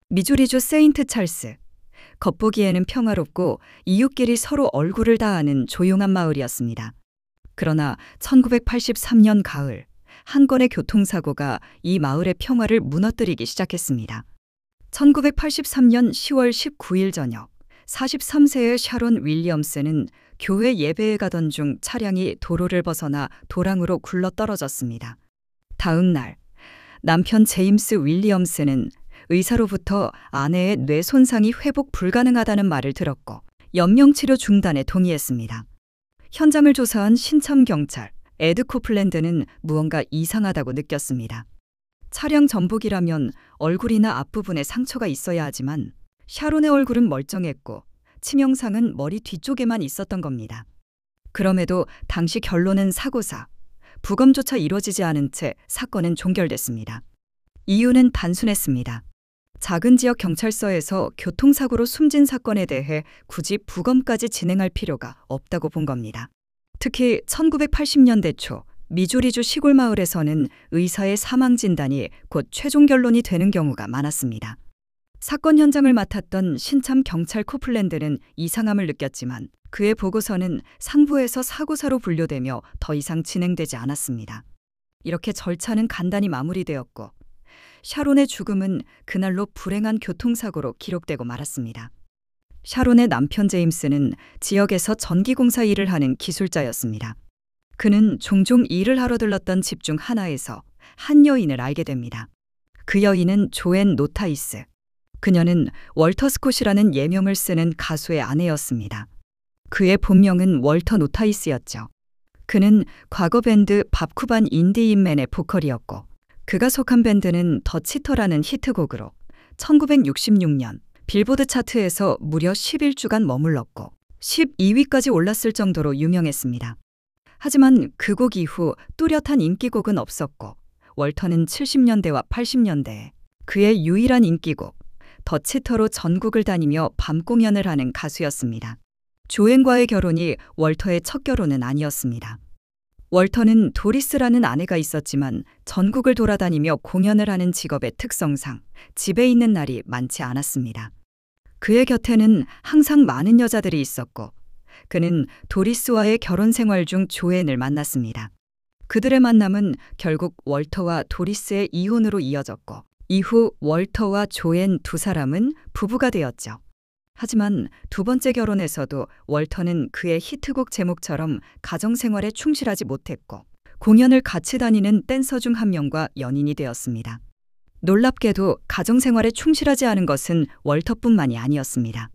미주리주 세인트 찰스. 겉보기에는 평화롭고 이웃끼리 서로 얼굴을 다하는 조용한 마을이었습니다. 그러나 1983년 가을, 한 건의 교통사고가 이 마을의 평화를 무너뜨리기 시작했습니다. 1983년 10월 19일 저녁, 43세의 샤론 윌리엄스는 교회 예배에 가던 중 차량이 도로를 벗어나 도랑으로 굴러 떨어졌습니다. 다음 날, 남편 제임스 윌리엄스는 의사로부터 아내의 뇌 손상이 회복 불가능하다는 말을 들었고 연명치료 중단에 동의했습니다. 현장을 조사한 신참경찰 에드 코플랜드는 무언가 이상하다고 느꼈습니다. 차량 전복이라면 얼굴이나 앞부분에 상처가 있어야 하지만 샤론의 얼굴은 멀쩡했고 치명상은 머리 뒤쪽에만 있었던 겁니다. 그럼에도 당시 결론은 사고사, 부검조차 이루어지지 않은 채 사건은 종결됐습니다. 이유는 단순했습니다. 작은 지역 경찰서에서 교통사고로 숨진 사건에 대해 굳이 부검까지 진행할 필요가 없다고 본 겁니다. 특히 1980년대 초 미주리주 시골 마을에서는 의사의 사망 진단이 곧 최종 결론이 되는 경우가 많았습니다. 사건 현장을 맡았던 신참 경찰 코플랜드는 이상함을 느꼈지만 그의 보고서는 상부에서 사고사로 분류되며 더 이상 진행되지 않았습니다. 이렇게 절차는 간단히 마무리되었고 샤론의 죽음은 그날로 불행한 교통사고로 기록되고 말았습니다. 샤론의 남편 제임스는 지역에서 전기공사 일을 하는 기술자였습니다. 그는 종종 일을 하러 들렀던 집 중 하나에서 한 여인을 알게 됩니다. 그 여인은 조앤 노타이스. 그녀는 월터 스콧이라는 예명을 쓰는 가수의 아내였습니다. 그의 본명은 월터 노타이스였죠. 그는 과거 밴드 밥쿠반 인디인맨의 보컬이었고 그가 속한 밴드는 더 치터라는 히트곡으로 1966년 빌보드 차트에서 무려 11주간 머물렀고 12위까지 올랐을 정도로 유명했습니다. 하지만 그 곡 이후 뚜렷한 인기곡은 없었고 월터는 70년대와 80년대에 그의 유일한 인기곡 더 치터로 전국을 다니며 밤 공연을 하는 가수였습니다. 조앤과의 결혼이 월터의 첫 결혼은 아니었습니다. 월터는 도리스라는 아내가 있었지만 전국을 돌아다니며 공연을 하는 직업의 특성상 집에 있는 날이 많지 않았습니다. 그의 곁에는 항상 많은 여자들이 있었고 그는 도리스와의 결혼 생활 중 조앤을 만났습니다. 그들의 만남은 결국 월터와 도리스의 이혼으로 이어졌고 이후 월터와 조앤 두 사람은 부부가 되었죠. 하지만 두 번째 결혼에서도 월터는 그의 히트곡 제목처럼 가정생활에 충실하지 못했고 공연을 같이 다니는 댄서 중 한 명과 연인이 되었습니다. 놀랍게도 가정생활에 충실하지 않은 것은 월터뿐만이 아니었습니다.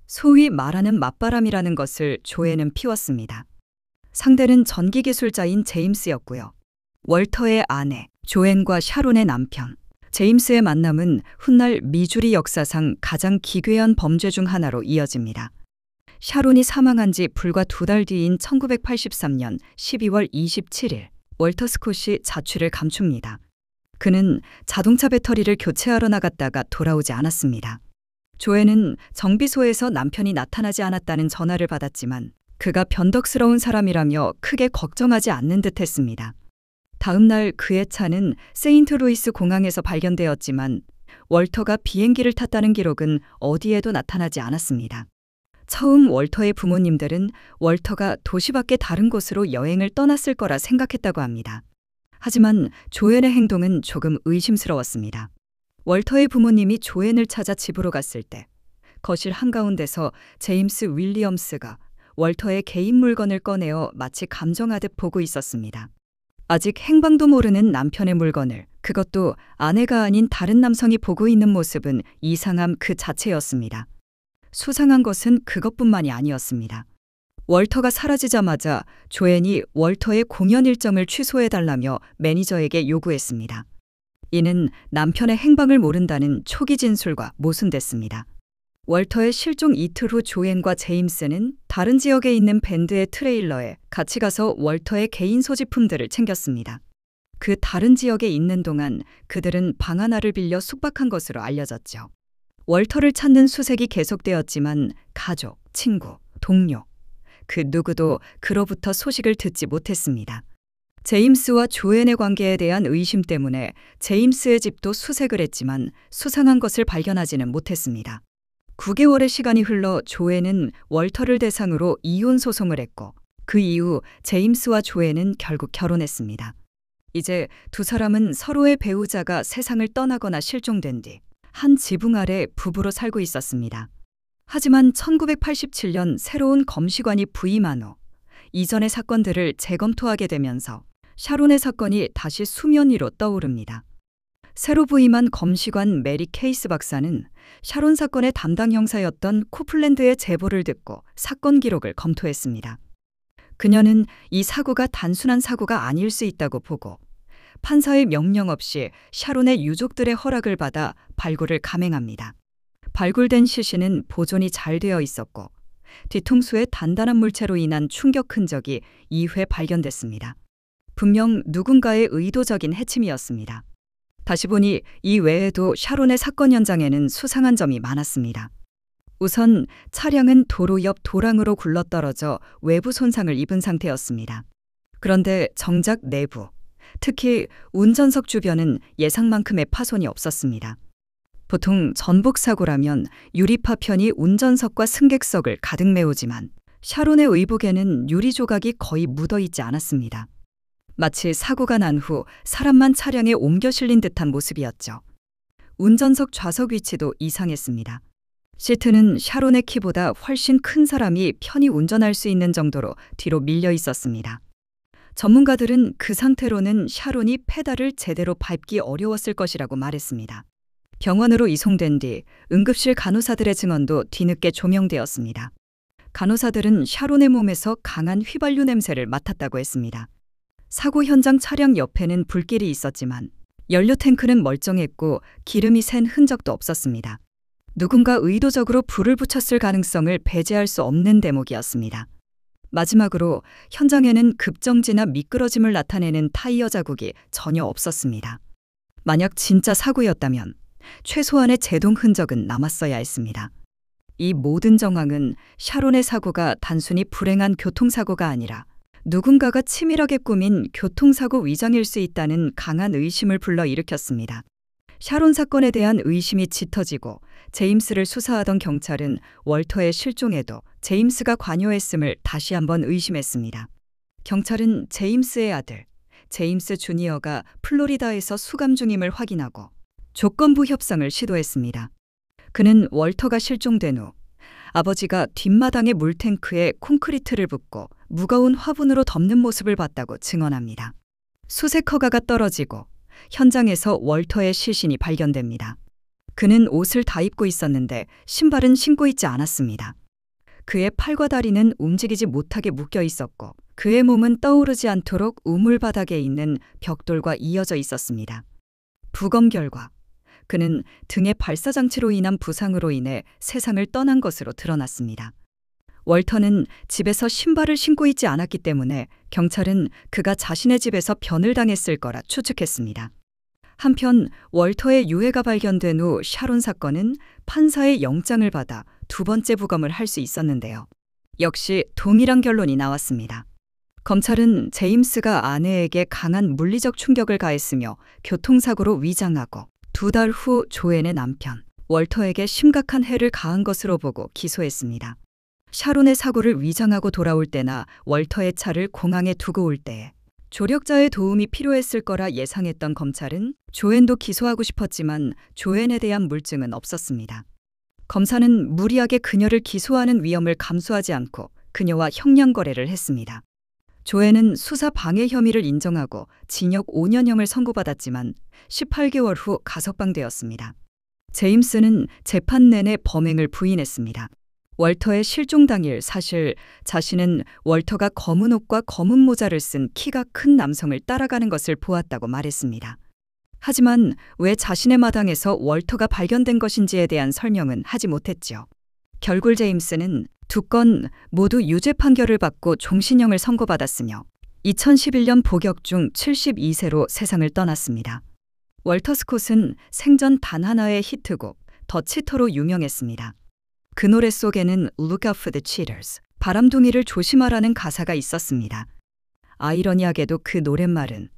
소위 말하는 맞바람이라는 것을 조앤은 피웠습니다. 상대는 전기기술자인 제임스였고요. 월터의 아내, 조앤과 샤론의 남편, 제임스의 만남은 훗날 미주리 역사상 가장 기괴한 범죄 중 하나로 이어집니다. 샤론이 사망한 지 불과 2달 뒤인 1983년 12월 27일, 월터 스콧이 자취를 감춥니다. 그는 자동차 배터리를 교체하러 나갔다가 돌아오지 않았습니다. 조앤은 정비소에서 남편이 나타나지 않았다는 전화를 받았지만 그가 변덕스러운 사람이라며 크게 걱정하지 않는 듯 했습니다. 다음 날 그의 차는 세인트루이스 공항에서 발견되었지만 월터가 비행기를 탔다는 기록은 어디에도 나타나지 않았습니다. 처음 월터의 부모님들은 월터가 도시 밖의 다른 곳으로 여행을 떠났을 거라 생각했다고 합니다. 하지만 조앤의 행동은 조금 의심스러웠습니다. 월터의 부모님이 조앤을 찾아 집으로 갔을 때 거실 한가운데서 제임스 윌리엄스가 월터의 개인 물건을 꺼내어 마치 감정하듯 보고 있었습니다. 아직 행방도 모르는 남편의 물건을 그것도 아내가 아닌 다른 남성이 보고 있는 모습은 이상함 그 자체였습니다. 수상한 것은 그것뿐만이 아니었습니다. 월터가 사라지자마자 조앤이 월터의 공연 일정을 취소해달라며 매니저에게 요구했습니다. 이는 남편의 행방을 모른다는 초기 진술과 모순됐습니다. 월터의 실종 이틀 후 조앤과 제임스는 다른 지역에 있는 밴드의 트레일러에 같이 가서 월터의 개인 소지품들을 챙겼습니다. 그 다른 지역에 있는 동안 그들은 방 하나를 빌려 숙박한 것으로 알려졌죠. 월터를 찾는 수색이 계속되었지만 가족, 친구, 동료, 그 누구도 그로부터 소식을 듣지 못했습니다. 제임스와 조앤의 관계에 대한 의심 때문에 제임스의 집도 수색을 했지만 수상한 것을 발견하지는 못했습니다. 9개월의 시간이 흘러 조앤은 월터를 대상으로 이혼 소송을 했고 그 이후 제임스와 조앤은 결국 결혼했습니다. 이제 두 사람은 서로의 배우자가 세상을 떠나거나 실종된 뒤 한 지붕 아래 부부로 살고 있었습니다. 하지만 1987년 새로운 검시관이 부임한 후 이전의 사건들을 재검토하게 되면서 샤론의 사건이 다시 수면 위로 떠오릅니다. 새로 부임한 검시관 메리 케이스 박사는 샤론 사건의 담당 형사였던 코플랜드의 제보를 듣고 사건 기록을 검토했습니다. 그녀는 이 사고가 단순한 사고가 아닐 수 있다고 보고 판사의 명령 없이 샤론의 유족들의 허락을 받아 발굴을 감행합니다. 발굴된 시신은 보존이 잘 되어 있었고 뒤통수에 단단한 물체로 인한 충격 흔적이 2회 발견됐습니다. 분명 누군가의 의도적인 해침이었습니다. 다시 보니 이 외에도 샤론의 사건 현장에는 수상한 점이 많았습니다. 우선 차량은 도로 옆 도랑으로 굴러떨어져 외부 손상을 입은 상태였습니다. 그런데 정작 내부, 특히 운전석 주변은 예상만큼의 파손이 없었습니다. 보통 전복 사고라면 유리 파편이 운전석과 승객석을 가득 메우지만 샤론의 의복에는 유리 조각이 거의 묻어 있지 않았습니다. 마치 사고가 난 후 사람만 차량에 옮겨 실린 듯한 모습이었죠. 운전석 좌석 위치도 이상했습니다. 시트는 샤론의 키보다 훨씬 큰 사람이 편히 운전할 수 있는 정도로 뒤로 밀려 있었습니다. 전문가들은 그 상태로는 샤론이 페달을 제대로 밟기 어려웠을 것이라고 말했습니다. 병원으로 이송된 뒤 응급실 간호사들의 증언도 뒤늦게 조명되었습니다. 간호사들은 샤론의 몸에서 강한 휘발유 냄새를 맡았다고 했습니다. 사고 현장 차량 옆에는 불길이 있었지만 연료 탱크는 멀쩡했고 기름이 샌 흔적도 없었습니다. 누군가 의도적으로 불을 붙였을 가능성을 배제할 수 없는 대목이었습니다. 마지막으로 현장에는 급정지나 미끄러짐을 나타내는 타이어 자국이 전혀 없었습니다. 만약 진짜 사고였다면 최소한의 제동 흔적은 남았어야 했습니다. 이 모든 정황은 샤론의 사고가 단순히 불행한 교통사고가 아니라 누군가가 치밀하게 꾸민 교통사고 위장일 수 있다는 강한 의심을 불러일으켰습니다. 샤론 사건에 대한 의심이 짙어지고 제임스를 수사하던 경찰은 월터의 실종에도 제임스가 관여했음을 다시 한번 의심했습니다. 경찰은 제임스의 아들, 제임스 주니어가 플로리다에서 수감 중임을 확인하고 조건부 협상을 시도했습니다. 그는 월터가 실종된 후 아버지가 뒷마당의 물탱크에 콘크리트를 붓고 무거운 화분으로 덮는 모습을 봤다고 증언합니다. 수색 허가가 떨어지고 현장에서 월터의 시신이 발견됩니다. 그는 옷을 다 입고 있었는데 신발은 신고 있지 않았습니다. 그의 팔과 다리는 움직이지 못하게 묶여 있었고 그의 몸은 떠오르지 않도록 우물 바닥에 있는 벽돌과 이어져 있었습니다. 부검 결과 그는 등의 발사장치로 인한 부상으로 인해 세상을 떠난 것으로 드러났습니다. 월터는 집에서 신발을 신고 있지 않았기 때문에 경찰은 그가 자신의 집에서 변을 당했을 거라 추측했습니다. 한편 월터의 유해가 발견된 후 샤론 사건은 판사의 영장을 받아 두 번째 부검을 할 수 있었는데요. 역시 동일한 결론이 나왔습니다. 검찰은 제임스가 아내에게 강한 물리적 충격을 가했으며 교통사고로 위장하고 2달 후 조앤의 남편 월터에게 심각한 해를 가한 것으로 보고 기소했습니다. 샤론의 사고를 위장하고 돌아올 때나 월터의 차를 공항에 두고 올 때에 조력자의 도움이 필요했을 거라 예상했던 검찰은 조앤도 기소하고 싶었지만 조앤에 대한 물증은 없었습니다. 검사는 무리하게 그녀를 기소하는 위험을 감수하지 않고 그녀와 형량 거래를 했습니다. 조앤은 수사 방해 혐의를 인정하고 징역 5년형을 선고받았지만 18개월 후 가석방되었습니다. 제임스는 재판 내내 범행을 부인했습니다. 월터의 실종 당일 사실 자신은 월터가 검은 옷과 검은 모자를 쓴 키가 큰 남성을 따라가는 것을 보았다고 말했습니다. 하지만 왜 자신의 마당에서 월터가 발견된 것인지에 대한 설명은 하지 못했죠. 결국 제임스는 2건 모두 유죄 판결을 받고 종신형을 선고받았으며 2011년 복역 중 72세로 세상을 떠났습니다. 월터 스콧은 생전 단 하나의 히트곡 더 치터로 유명했습니다. 그 노래 속에는 Look out for the cheaters, 바람둥이를 조심하라는 가사가 있었습니다. 아이러니하게도 그 노랫말은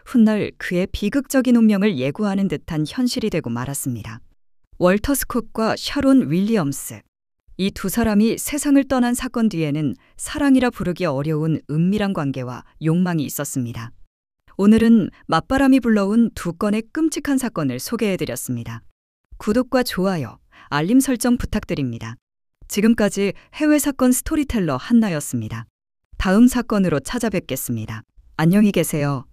훗날 그의 비극적인 운명을 예고하는 듯한 현실이 되고 말았습니다. 월터 스콧과 샤론 윌리엄스. 이 두 사람이 세상을 떠난 사건 뒤에는 사랑이라 부르기 어려운 은밀한 관계와 욕망이 있었습니다. 오늘은 맞바람이 불러온 두 건의 끔찍한 사건을 소개해드렸습니다. 구독과 좋아요, 알림 설정 부탁드립니다. 지금까지 해외 사건 스토리텔러 한나였습니다. 다음 사건으로 찾아뵙겠습니다. 안녕히 계세요.